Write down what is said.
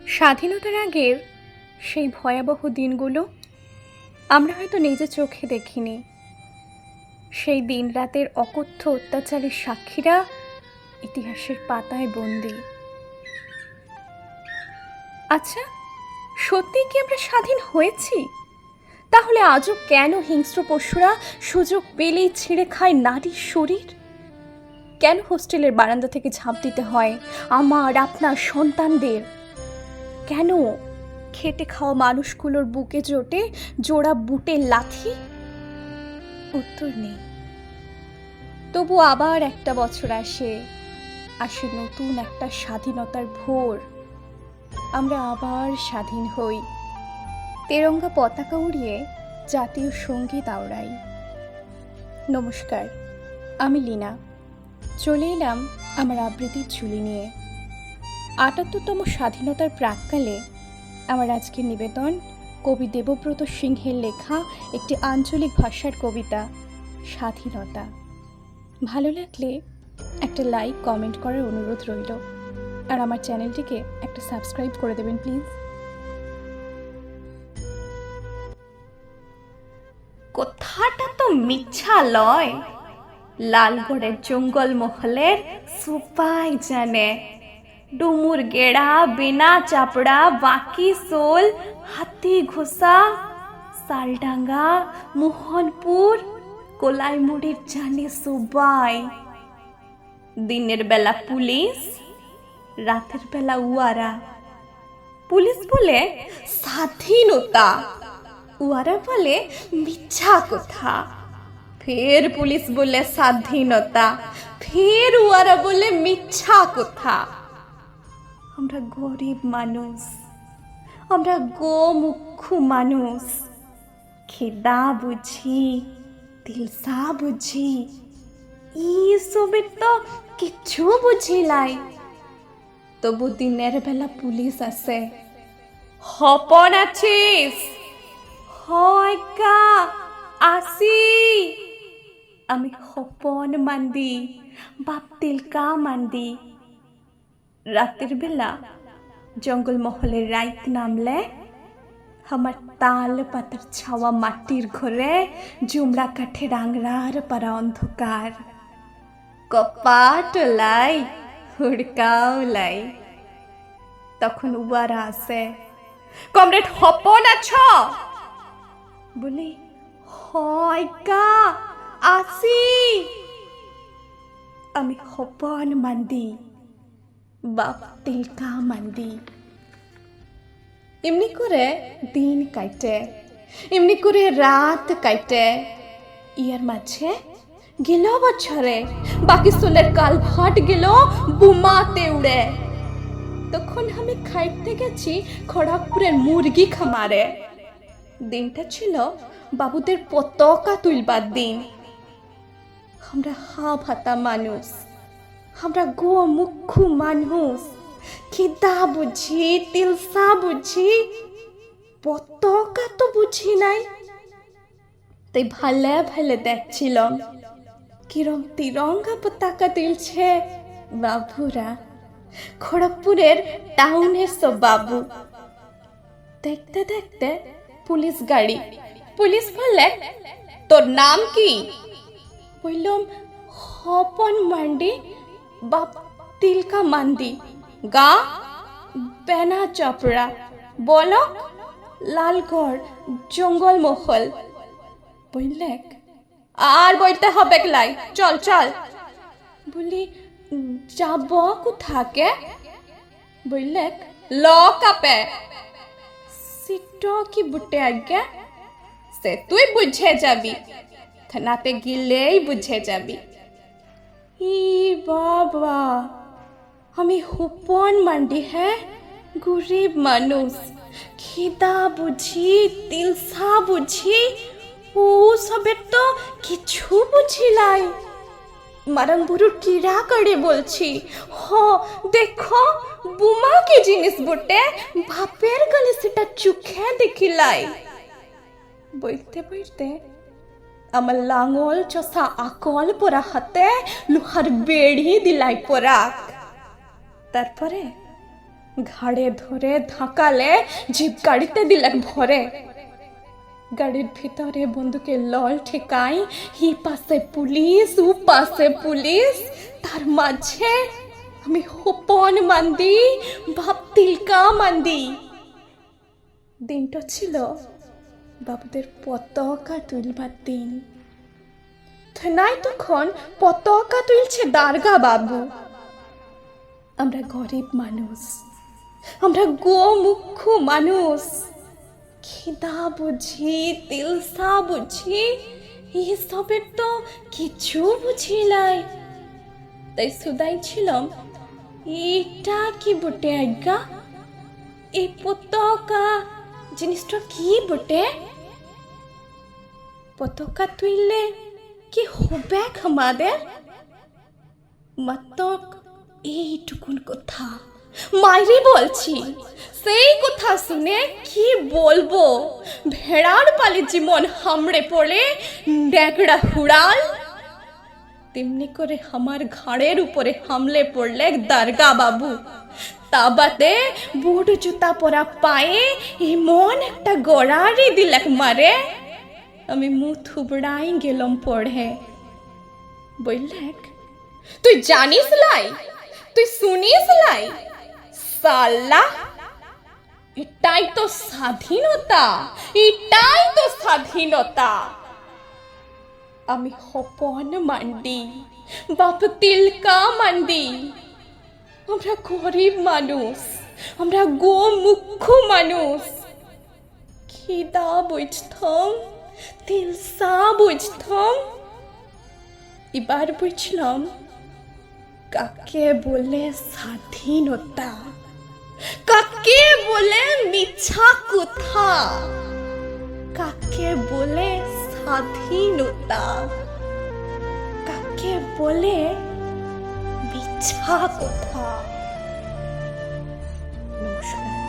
স্বাধীনতার আগের সেই ভয়াবহ দিনগুলো আমরা হয়তো নিজের চোখে দেখিনি। সেই দিন রাতের অকথ্য অত্যাচারের সাক্ষীরা ইতিহাসের পাতায় বন্দী। আচ্ছা, সত্যি কি আমরা স্বাধীন হয়েছি? তাহলে আজও কেন হিংস্র পশুরা সুযোগ পেলেই ছিঁড়ে খায় নারীর শরীর? কেন হোস্টেলের বারান্দা থেকে ঝাঁপ দিতে হয় আমার আপনার সন্তানদের? কেন খেটে খাওয়া মানুষগুলোর বুকে জোটে জোড়া বুটের লাথি? উত্তর নেই। তবু আবার একটা বছর আসে নতুন একটা স্বাধীনতার ভোর। আমরা আবার স্বাধীন হই, তেরঙ্গা পতাকা উড়িয়ে জাতীয় সঙ্গীত আওড়াই। নমস্কার, আমি লীনা। চলে এলাম আমার আবৃত্তির ঝুলি নিয়ে। ৭৮তম স্বাধীনতার প্রাক্কালে আমার আজকের নিবেদন কবি দেবব্রত সিংহের লেখা একটি আঞ্চলিক ভাষার কবিতা স্বাধীনতা। ভালো লাগলে একটা লাইক কমেন্ট করার অনুরোধ রইল, আর আমার চ্যানেলটিকে একটা সাবস্ক্রাইব করে দেবেন প্লিজ। কথাটা তো মিথ্যা লয়, লালগড়ের জঙ্গল মহলের সুপাই জানে। ডুমুর গেড়া, বিনা চাপড়া, বাকি সোল, হাতি ঘোষা, শালডাঙ্গা, মোহনপুর, কোলাইমুড়ির জানে সবাই। দিনের বেলা পুলিশ, রাতের বেলা উয়ারা। পুলিশ বলে স্বাধীনতা, উয়ারা বলে মিথ্যা কথা। ফের পুলিশ বলে স্বাধীনতা, ফের উয়ারা বলে মিথ্যা কথা। আমরা গরিব মানুষ, আমরা গোমুখু মানুষ, খিদা বুঝি, তিলসা বুঝি, এইসবের তো কিচ্ছু বুঝিলাই। তবু দিনের বেলা পুলিশ আসে, হপন আছিস? হয় কা আসি। আমি হপন মান্দি, বাপ তিলকা মান্দি। রাতের বেলা জঙ্গল মহলের রাইত নামলে আমার তাল পাতার ছাওয়া মাটির ঘরে জুমড়া কাঠের আংরার পারা অন্ধকার। কপাট লাই, হুড়কাও লাই। তখন উয়ারা আসে, কমরেড হপন আছ? বলি হয় কা আসি। আমি হপন মান্দি, বাপ তিলকা মান্দি। এমনি করে দিন কাটে, এমনি করে রাত কাটে। ইয়ার মাঝে গেল বছরে পাকিস্তানের কাল ভাট গেল বুমাতে উড়ে। তখন আমি খাইতে গেছি খড়গপুরের মুরগি খামারে। দিনটা ছিল বাবুদের পতাকা তুলবার দিন। আমরা হা ভাতা মানুষ, আমরা গোমুখু মানুষ, খিদা বুঝি, তিলসা বুঝি, পতাকা তো বুঝি নাই। তাই ভালে ভালে দেখছিলাম কিরম তিরঙ্গা পতাকা তুলছে বাবুরা, খড়গপুরের টাউনের সব বাবু। দেখতে দেখতে পুলিশ গাড়ি। পুলিশ বললে, তোর নাম কি? বললাম, হপন মান্ডি, বাপ তিলকা মান্দি। গা? বেনা চাপড়া। বলো? লালগড় জঙ্গল মহল। বললে, আর বলতে হবে লাই, চল চল। বলি, যাব কোথাকে? বললে, ল কাপে। সিট কি বুটে আগে? সে তুই বুঝে যাবি, থানাতে গেলেই বুঝে যাবি। ই বাবা, আমি হুপন মান্ডি, হ্যাঁ গরিব মানুষ, খিদা বুঝি, তিলসা বুঝি, ও সবের তো কিছু বুঝিলাই। মারংবুরুর কিরা করে বলছি, হ দেখো বুমা কি জিনিস বটে, বাপের গলে সেটা চোখে দেখিলাই। বলতে বলতে আমার লাঙল চষা আকল পরা হাতে লোহার বেড়ি দিলাই পরাক। তারপরে ঘাড়ে ধরে ধাকালে জিপ গাড়িতে দিলেন ভরে। গাড়ির ভিতরে বন্দুকের লল ঠেকাই, হি পাশে পুলিশ ও পাশে পুলিশ, তার মাঝে আমি হোপন মান্দি, বাপ তিলকা মান্দি। দিনটা ছিল বাবুদের পতাকা তুলবার দিন। থানায় তখন পতাকা তুলছে দারগা বাবু। আমরা গরিব মানুষ, আমরা গোমুখ্য মানুষ, খিদা বুঝি, তিলসা বুঝি, এসবের তো কিছু বুঝি নাই। তাই শুধাই ছিলাম, এটা কি বটে আজ্ঞা? এই পতাকা জিনিসটা কি বটে? পতাকা তুললে কি হবে আমাদের? মাত্র এইটুকুন কথা মাইরি বলছি। সেই কথা শুনে কি বলবো, ভেড়ার পালে জীবন হামড়ে পড়ে ড্যাগড়া হুড়াল, তেমনি করে আমার ঘাড়ের উপরে হামলে পড়লে দারগা বাবু। তা বাদে বুট জুতা পরা পায়ে এমন একটা গড়ারি দিলেক মারে, আমি মুখ থুবড়াই গেলাম পড়ে। বললেক, তুই জানিস লাই, তুই শুনিস লাই, সাল্লা এটাই তো স্বাধীনতা, এটাই তো স্বাধীনতা। আমি হপন মান্ডি, বাপ তিলকা মান্ডি। আমরা গরিব মানুষ, আমরা গোমুখ্য মানুষ, খিদা বুঝতাম, তিলসা বুঝতাম। এবার বুঝলাম কাকে বলে স্বাধীনতা, কাকে বলে মিছা কথা, কাকে বলে স্বাধীনতা, কাকে বলে মিছা কথা। নমস্কার।